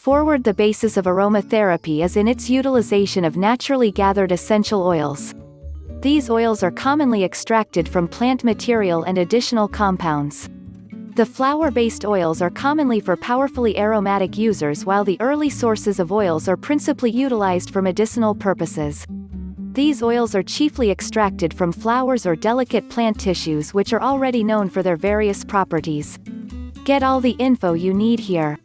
Forward. The basis of aromatherapy is in its utilization of naturally gathered essential oils. These oils are commonly extracted from plant material and additional compounds. The flower-based oils are commonly for powerfully aromatic users, while the early sources of oils are principally utilized for medicinal purposes. These oils are chiefly extracted from flowers or delicate plant tissues, which are already known for their various properties. Get all the info you need here.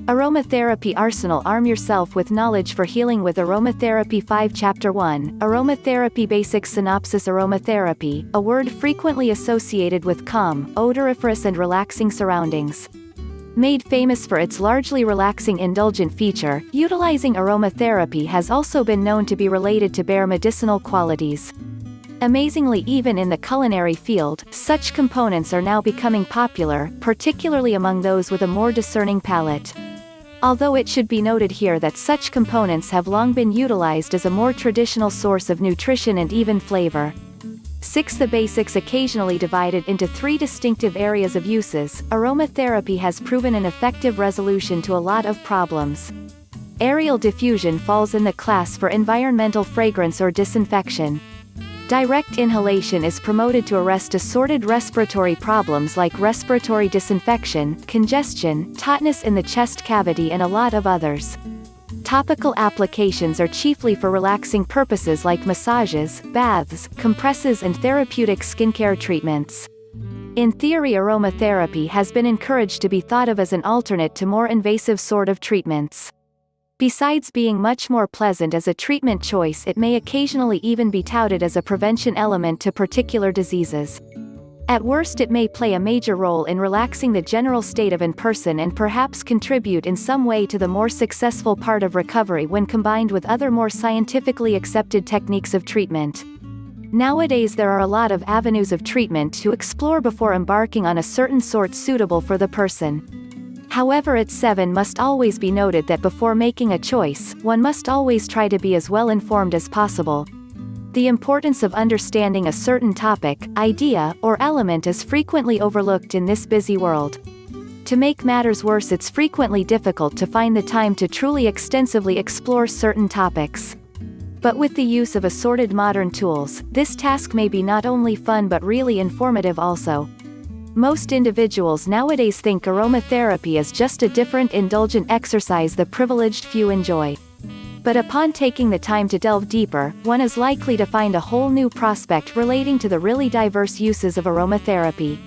Aromatherapy Arsenal. Arm yourself with knowledge for healing with Aromatherapy 5. Chapter 1, Aromatherapy Basic Synopsis. Aromatherapy, a word frequently associated with calm, odoriferous and relaxing surroundings. Made famous for its largely relaxing indulgent feature, utilizing aromatherapy has also been known to be related to bare medicinal qualities. Amazingly, even in the culinary field, such components are now becoming popular, particularly among those with a more discerning palate. Although it should be noted here that such components have long been utilized as a more traditional source of nutrition and even flavor. 6. The basics. Occasionally divided into 3 distinctive areas of uses, aromatherapy has proven an effective resolution to a lot of problems. Aerial diffusion falls in the class for environmental fragrance or disinfection. Direct inhalation is promoted to arrest assorted respiratory problems like respiratory disinfection, congestion, tautness in the chest cavity and a lot of others. Topical applications are chiefly for relaxing purposes like massages, baths, compresses and therapeutic skincare treatments. In theory, aromatherapy has been encouraged to be thought of as an alternate to more invasive sort of treatments. Besides being much more pleasant as a treatment choice, it may occasionally even be touted as a prevention element to particular diseases. At worst, it may play a major role in relaxing the general state of a person and perhaps contribute in some way to the more successful part of recovery when combined with other more scientifically accepted techniques of treatment. Nowadays there are a lot of avenues of treatment to explore before embarking on a certain sort suitable for the person. However, at 7 must always be noted that before making a choice, one must always try to be as well informed as possible. The importance of understanding a certain topic, idea, or element is frequently overlooked in this busy world. To make matters worse, it's frequently difficult to find the time to truly extensively explore certain topics. But with the use of assorted modern tools, this task may be not only fun but really informative also. Most individuals nowadays think aromatherapy is just a different indulgent exercise the privileged few enjoy. But upon taking the time to delve deeper, one is likely to find a whole new prospect relating to the really diverse uses of aromatherapy.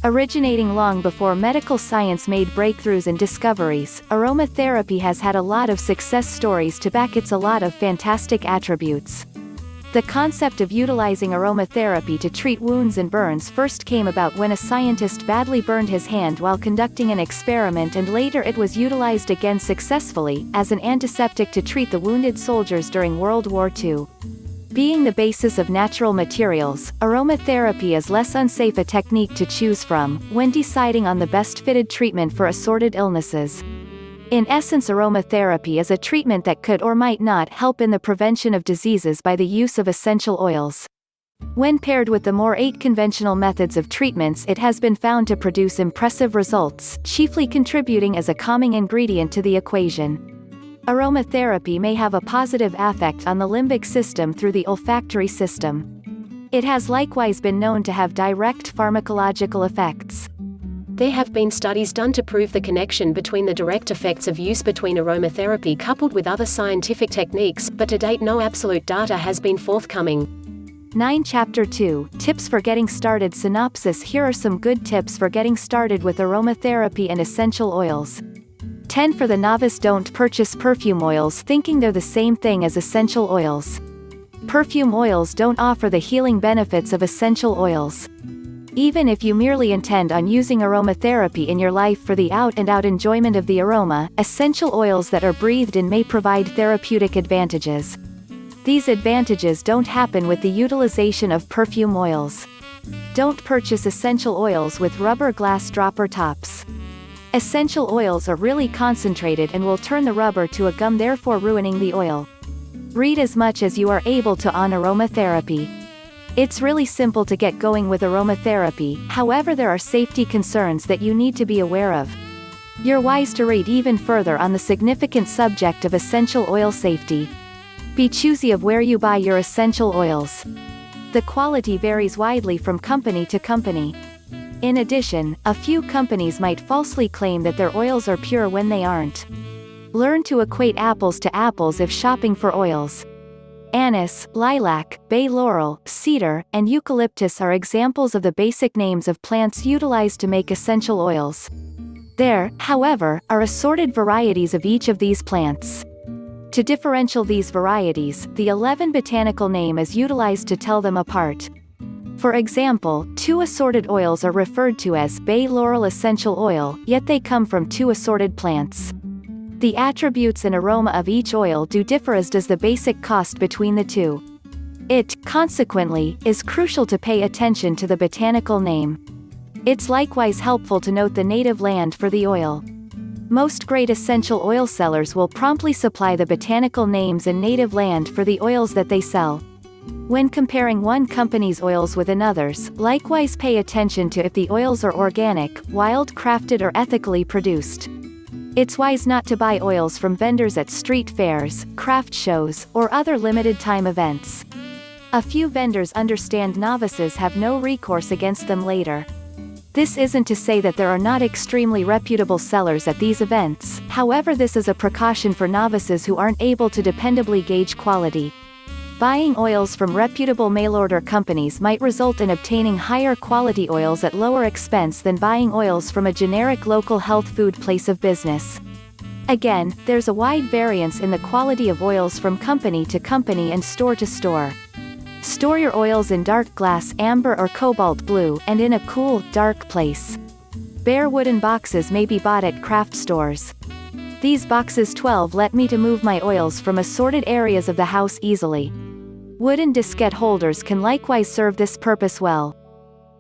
Originating long before medical science made breakthroughs and discoveries, aromatherapy has had a lot of success stories to back its a lot of fantastic attributes. The concept of utilizing aromatherapy to treat wounds and burns first came about when a scientist badly burned his hand while conducting an experiment, and later it was utilized again successfully, as an antiseptic to treat the wounded soldiers during World War II. Being the basis of natural materials, aromatherapy is less unsafe a technique to choose from, when deciding on the best fitted treatment for assorted illnesses. In essence, aromatherapy is a treatment that could or might not help in the prevention of diseases by the use of essential oils. When paired with the more 8 conventional methods of treatments, it has been found to produce impressive results, chiefly contributing as a calming ingredient to the equation. Aromatherapy may have a positive effect on the limbic system through the olfactory system. It has likewise been known to have direct pharmacological effects. There have been studies done to prove the connection between the direct effects of use between aromatherapy coupled with other scientific techniques, but to date no absolute data has been forthcoming. 9. Chapter 2, Tips for Getting Started. Synopsis. Here are some good tips for getting started with aromatherapy and essential oils. 10. For the novice, don't purchase perfume oils thinking they're the same thing as essential oils. Perfume oils don't offer the healing benefits of essential oils. Even if you merely intend on using aromatherapy in your life for the out-and-out enjoyment of the aroma, essential oils that are breathed in may provide therapeutic advantages. These advantages don't happen with the utilization of perfume oils. Don't purchase essential oils with rubber glass dropper tops. Essential oils are really concentrated and will turn the rubber to a gum, therefore ruining the oil. Read as much as you are able to on aromatherapy. It's really simple to get going with aromatherapy, however there are safety concerns that you need to be aware of. You're wise to read even further on the significant subject of essential oil safety. Be choosy of where you buy your essential oils. The quality varies widely from company to company. In addition, a few companies might falsely claim that their oils are pure when they aren't. Learn to equate apples to apples if shopping for oils. Anise, lilac, bay laurel, cedar, and eucalyptus are examples of the basic names of plants utilized to make essential oils. There, however, are assorted varieties of each of these plants. To differentiate these varieties, the 11 botanical name is utilized to tell them apart. For example, 2 assorted oils are referred to as bay laurel essential oil, yet they come from 2 assorted plants. The attributes and aroma of each oil do differ, as does the basic cost between the two. It, consequently, is crucial to pay attention to the botanical name. It's likewise helpful to note the native land for the oil. Most great essential oil sellers will promptly supply the botanical names and native land for the oils that they sell. When comparing one company's oils with another's, likewise pay attention to if the oils are organic, wild crafted or ethically produced. It's wise not to buy oils from vendors at street fairs, craft shows, or other limited-time events. A few vendors understand novices have no recourse against them later. This isn't to say that there are not extremely reputable sellers at these events, however, this is a precaution for novices who aren't able to dependably gauge quality. Buying oils from reputable mail-order companies might result in obtaining higher quality oils at lower expense than buying oils from a generic local health food place of business. Again, there's a wide variance in the quality of oils from company to company and store to store. Store your oils in dark glass, amber or cobalt blue, and in a cool, dark place. Bare wooden boxes may be bought at craft stores. These boxes 12 let me to move my oils from assorted areas of the house easily. Wooden diskette holders can likewise serve this purpose well.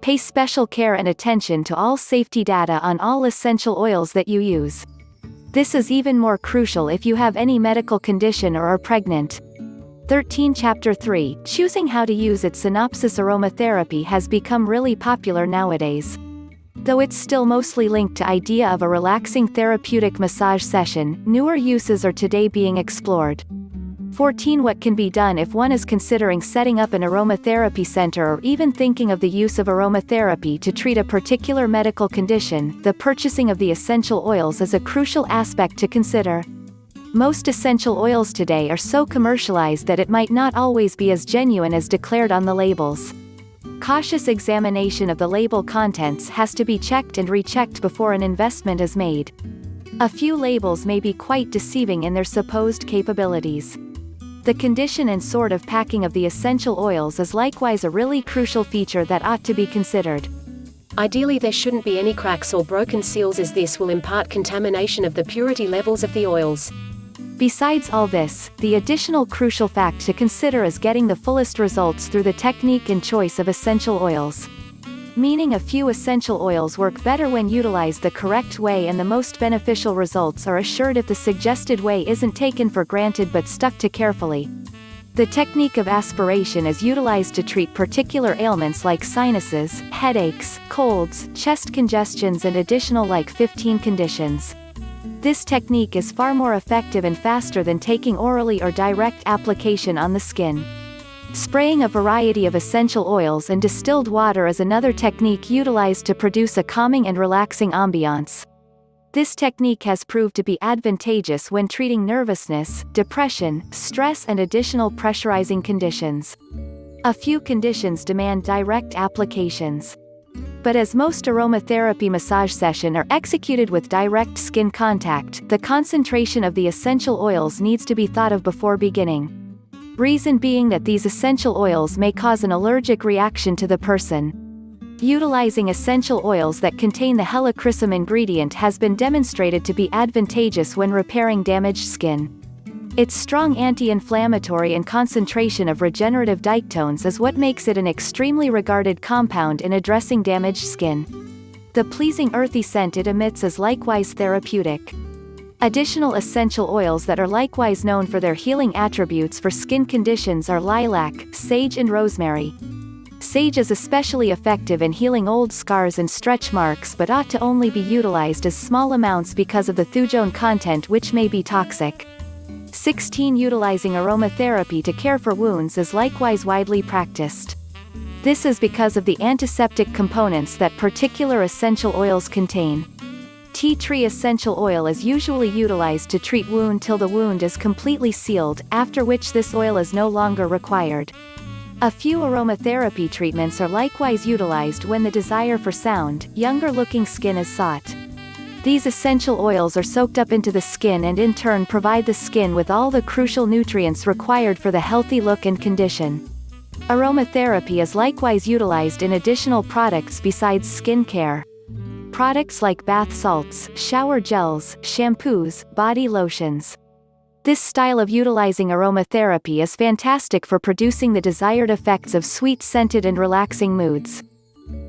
Pay special care and attention to all safety data on all essential oils that you use. This is even more crucial if you have any medical condition or are pregnant. 13 Chapter 3, Choosing How to Use It. Synopsis. Aromatherapy has become really popular nowadays. Though it's still mostly linked to idea of a relaxing therapeutic massage session, newer uses are today being explored. 14 What can be done if one is considering setting up an aromatherapy center or even thinking of the use of aromatherapy to treat a particular medical condition. The purchasing of the essential oils is a crucial aspect to consider. Most essential oils today are so commercialized that it might not always be as genuine as declared on the labels. Cautious examination of the label contents has to be checked and rechecked before an investment is made. A few labels may be quite deceiving in their supposed capabilities. The condition and sort of packing of the essential oils is likewise a really crucial feature that ought to be considered. Ideally, there shouldn't be any cracks or broken seals, as this will impart contamination of the purity levels of the oils. Besides all this, the additional crucial fact to consider is getting the fullest results through the technique and choice of essential oils. Meaning a few essential oils work better when utilized the correct way, and the most beneficial results are assured if the suggested way isn't taken for granted but stuck to carefully. The technique of aspiration is utilized to treat particular ailments like sinuses, headaches, colds, chest congestions and additional like 15 conditions. This technique is far more effective and faster than taking orally or direct application on the skin. Spraying a variety of essential oils and distilled water is another technique utilized to produce a calming and relaxing ambiance. This technique has proved to be advantageous when treating nervousness, depression, stress and additional pressurizing conditions. A few conditions demand direct applications. But as most aromatherapy massage sessions are executed with direct skin contact, the concentration of the essential oils needs to be thought of before beginning. Reason being that these essential oils may cause an allergic reaction to the person. Utilizing essential oils that contain the helichrysum ingredient has been demonstrated to be advantageous when repairing damaged skin. Its strong anti-inflammatory and concentration of regenerative diketones is what makes it an extremely regarded compound in addressing damaged skin. The pleasing earthy scent it emits is likewise therapeutic. Additional essential oils that are likewise known for their healing attributes for skin conditions are lilac, sage and rosemary. Sage is especially effective in healing old scars and stretch marks but ought to only be utilized as small amounts because of the thujone content, which may be toxic. 16. Utilizing aromatherapy to care for wounds is likewise widely practiced. This is because of the antiseptic components that particular essential oils contain. Tea tree essential oil is usually utilized to treat wound till the wound is completely sealed, after which this oil is no longer required. A few aromatherapy treatments are likewise utilized when the desire for sound, younger-looking skin is sought. These essential oils are soaked up into the skin and in turn provide the skin with all the crucial nutrients required for the healthy look and condition. Aromatherapy is likewise utilized in additional products besides skin care. Products like bath salts, shower gels, shampoos, body lotions. This style of utilizing aromatherapy is fantastic for producing the desired effects of sweet-scented and relaxing moods.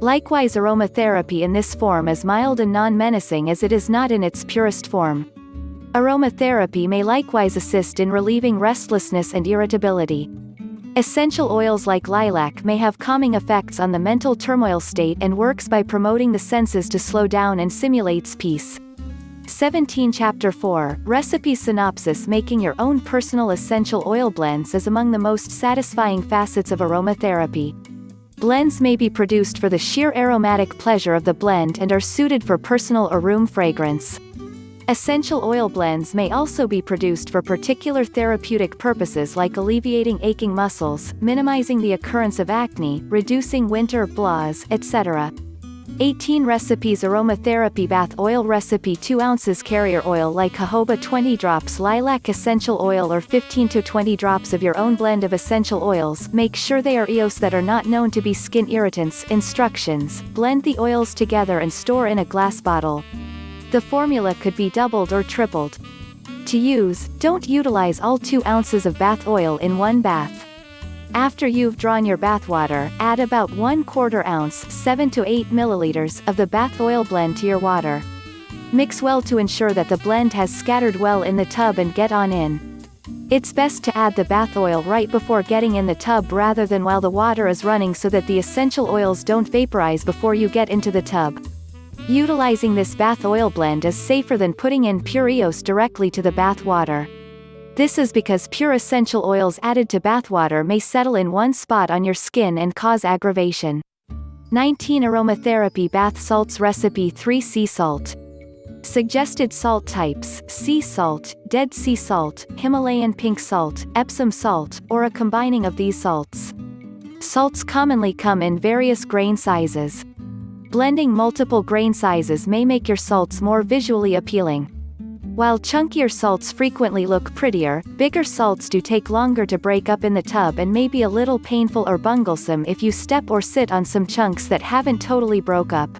Likewise, aromatherapy in this form is mild and non-menacing as it is not in its purest form. Aromatherapy may likewise assist in relieving restlessness and irritability. Essential oils like lilac may have calming effects on the mental turmoil state and works by promoting the senses to slow down and simulates peace. 17. Chapter 4, Recipe Synopsis. Making your own personal essential oil blends is among the most satisfying facets of aromatherapy. Blends may be produced for the sheer aromatic pleasure of the blend and are suited for personal or room fragrance. Essential oil blends may also be produced for particular therapeutic purposes like alleviating aching muscles, minimizing the occurrence of acne, reducing winter blahs, etc. 18. Recipes. Aromatherapy bath oil recipe. 2 ounces carrier oil like jojoba, 20 drops lilac essential oil or 15 to 20 drops of your own blend of essential oils. Make sure they are EOS that are not known to be skin irritants. Instructions: blend the oils together and store in a glass bottle. The formula could be doubled or tripled. To use, don't utilize all 2 ounces of bath oil in one bath. After you've drawn your bath water, add about 1/4 ounce 7 to 8 milliliters of the bath oil blend to your water. Mix well to ensure that the blend has scattered well in the tub and get on in. It's best to add the bath oil right before getting in the tub rather than while the water is running so that the essential oils don't vaporize before you get into the tub. Utilizing this bath oil blend is safer than putting in pure EOS directly to the bath water. This is because pure essential oils added to bathwater may settle in one spot on your skin and cause aggravation. 19. Aromatherapy bath salts recipe. 3. Sea salt. Suggested salt types: sea salt, Dead Sea salt, Himalayan pink salt, Epsom salt, or a combining of these salts. Salts commonly come in various grain sizes. Blending multiple grain sizes may make your salts more visually appealing. While chunkier salts frequently look prettier, bigger salts do take longer to break up in the tub and may be a little painful or bunglesome if you step or sit on some chunks that haven't totally broke up.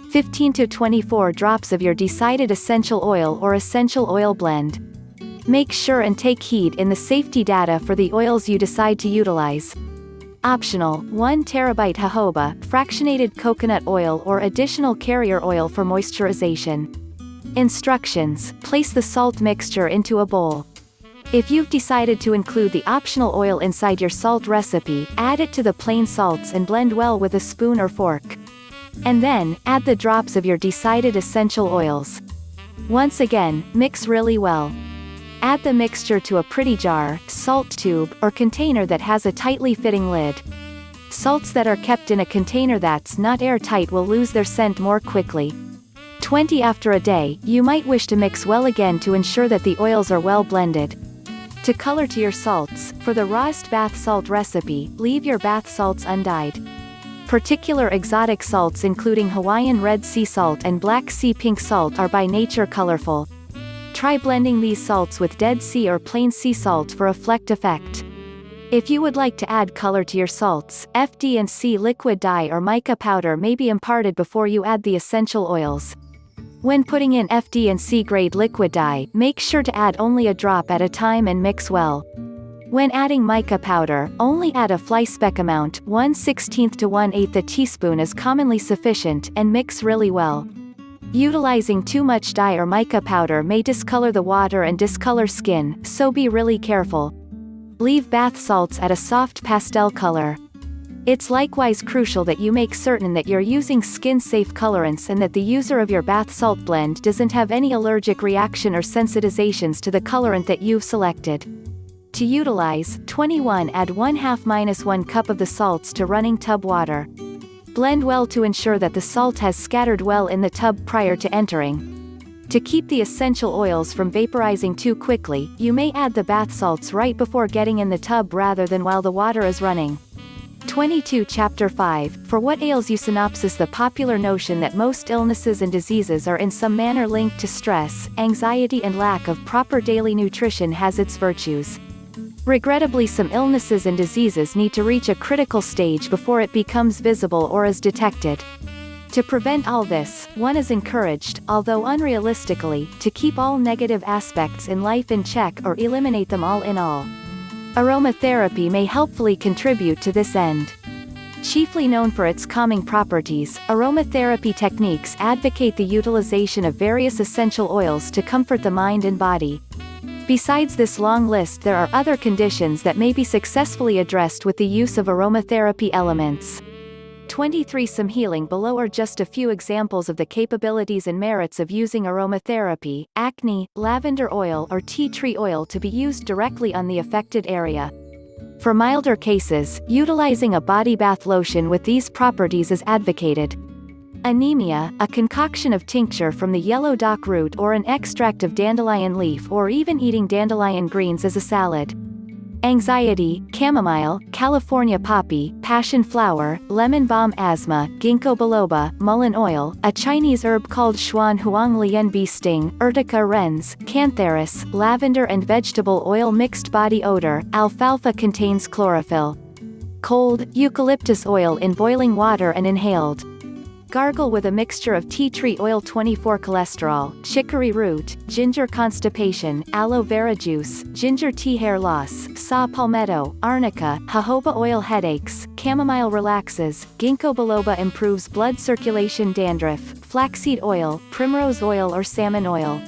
15 to 24 drops of your decided essential oil or essential oil blend. Make sure and take heed in the safety data for the oils you decide to utilize. Optional: 1 terabyte jojoba, fractionated coconut oil or additional carrier oil for moisturization. Instructions: place the salt mixture into a bowl. If you've decided to include the optional oil inside your salt recipe, add it to the plain salts and blend well with a spoon or fork. And then, add the drops of your decided essential oils. Once again, mix really well. Add the mixture to a pretty jar, salt tube, or container that has a tightly fitting lid. Salts that are kept in a container that's not airtight will lose their scent more quickly. 20. After a day, you might wish to mix well again to ensure that the oils are well blended. To color to your salts, for the rawest bath salt recipe, leave your bath salts undyed. Particular exotic salts including Hawaiian red sea salt and black sea pink salt are by nature colorful. Try blending these salts with Dead Sea or plain sea salt for a flecked effect. If you would like to add color to your salts, FD&C liquid dye or mica powder may be imparted before you add the essential oils. When putting in FD&C grade liquid dye, make sure to add only a drop at a time and mix well. When adding mica powder, only add a fly speck amount, 1/16 to 1/8 teaspoon is commonly sufficient, and mix really well. Utilizing too much dye or mica powder may discolor the water and discolor skin, so be really careful. Leave bath salts at a soft pastel color. It's likewise crucial that you make certain that you're using skin-safe colorants and that the user of your bath salt blend doesn't have any allergic reaction or sensitizations to the colorant that you've selected. To utilize, 21 add 1/2-1 cup of the salts to running tub water. Blend well to ensure that the salt has scattered well in the tub prior to entering. To keep the essential oils from vaporizing too quickly, you may add the bath salts right before getting in the tub rather than while the water is running. 22 Chapter 5, For What Ails You synopsis. The popular notion that most illnesses and diseases are in some manner linked to stress, anxiety and lack of proper daily nutrition has its virtues. Regrettably, some illnesses and diseases need to reach a critical stage before it becomes visible or is detected. To prevent all this, one is encouraged, although unrealistically, to keep all negative aspects in life in check or eliminate them all in all. Aromatherapy may helpfully contribute to this end. Chiefly known for its calming properties, aromatherapy techniques advocate the utilization of various essential oils to comfort the mind and body. Besides this long list, there are other conditions that may be successfully addressed with the use of aromatherapy elements. 23 Some healing. Below are just a few examples of the capabilities and merits of using aromatherapy, acne, lavender oil or tea tree oil to be used directly on the affected area. For milder cases, utilizing a body bath lotion with these properties is advocated. Anemia, a concoction of tincture from the yellow dock root or an extract of dandelion leaf or even eating dandelion greens as a salad. Anxiety, chamomile, California poppy, passion flower, lemon balm. Asthma, ginkgo biloba, mullein oil, a Chinese herb called xuan huang lian bee sting, urtica arens, cantharis, lavender and vegetable oil. Mixed body odor, alfalfa contains chlorophyll. Cold, eucalyptus oil in boiling water and inhaled. Gargle with a mixture of tea tree oil. 24 Cholesterol, chicory root, ginger. Constipation, aloe vera juice, ginger tea. Hair loss, saw palmetto, arnica, jojoba oil. Headaches, chamomile relaxes, ginkgo biloba improves blood circulation. Dandruff, flaxseed oil, primrose oil or salmon oil.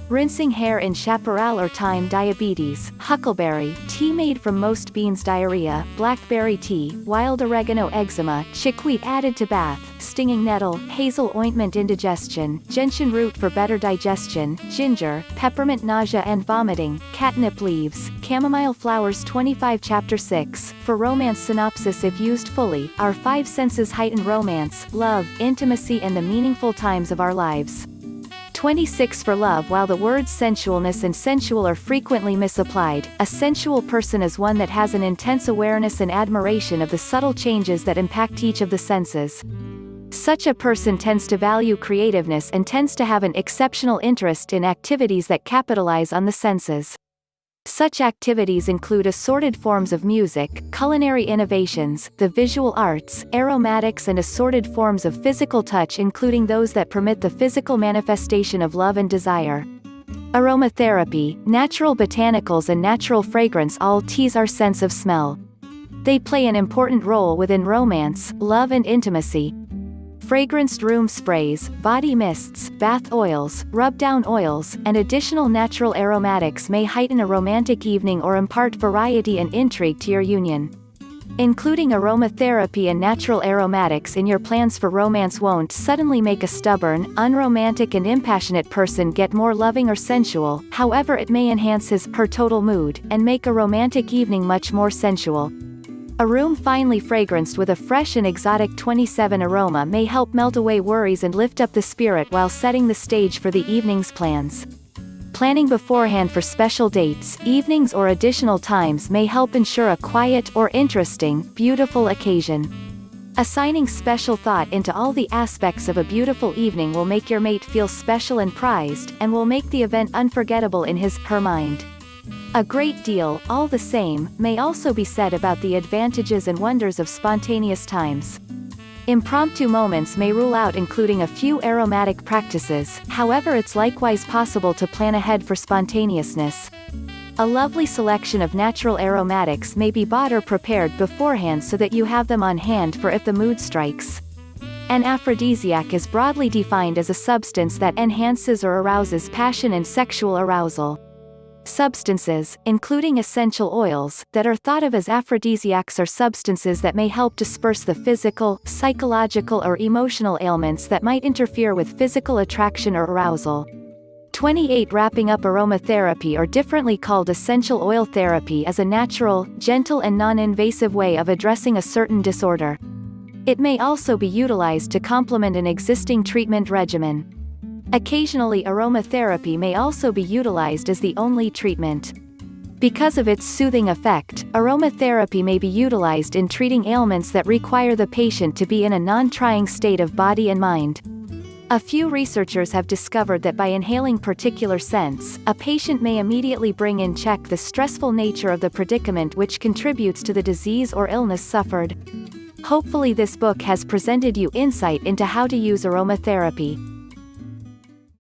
Rinsing hair in chaparral or thyme. Diabetes, huckleberry, tea made from most beans. Diarrhea, blackberry tea, wild oregano. Eczema, chickweed added to bath, stinging nettle, hazel ointment. Indigestion, gentian root for better digestion, ginger, peppermint. Nausea and vomiting, catnip leaves, chamomile flowers. 25 Chapter 6, For Romance. Synopsis. If used fully, our five senses heighten romance, love, intimacy and the meaningful times of our lives. 26 For love. While the words sensualness and sensual are frequently misapplied, a sensual person is one that has an intense awareness and admiration of the subtle changes that impact each of the senses. Such a person tends to value creativeness and tends to have an exceptional interest in activities that capitalize on the senses. Such activities include assorted forms of music, culinary innovations, the visual arts, aromatics and assorted forms of physical touch, including those that permit the physical manifestation of love and desire. Aromatherapy, natural botanicals and natural fragrance all tease our sense of smell. They play an important role within romance, love and intimacy. Fragranced room sprays, body mists, bath oils, rub-down oils, and additional natural aromatics may heighten a romantic evening or impart variety and intrigue to your union. Including aromatherapy and natural aromatics in your plans for romance won't suddenly make a stubborn, unromantic and impassionate person get more loving or sensual. However, it may enhance his/her total mood, and make a romantic evening much more sensual. A room finely fragranced with a fresh and exotic 27 aroma may help melt away worries and lift up the spirit while setting the stage for the evening's plans. Planning beforehand for special dates, evenings or additional times may help ensure a quiet or interesting, beautiful occasion. Assigning special thought into all the aspects of a beautiful evening will make your mate feel special and prized, and will make the event unforgettable in his/her mind. A great deal, all the same, may also be said about the advantages and wonders of spontaneous times. Impromptu moments may rule out including a few aromatic practices, however it's likewise possible to plan ahead for spontaneousness. A lovely selection of natural aromatics may be bought or prepared beforehand so that you have them on hand for if the mood strikes. An aphrodisiac is broadly defined as a substance that enhances or arouses passion and sexual arousal. Substances, including essential oils, that are thought of as aphrodisiacs are substances that may help disperse the physical, psychological or emotional ailments that might interfere with physical attraction or arousal. 28 Wrapping up aromatherapy, or differently called essential oil therapy, is a natural, gentle and non-invasive way of addressing a certain disorder. It may also be utilized to complement an existing treatment regimen. Occasionally, aromatherapy may also be utilized as the only treatment. Because of its soothing effect, aromatherapy may be utilized in treating ailments that require the patient to be in a non-trying state of body and mind. A few researchers have discovered that by inhaling particular scents, a patient may immediately bring in check the stressful nature of the predicament which contributes to the disease or illness suffered. Hopefully this book has presented you insight into how to use aromatherapy.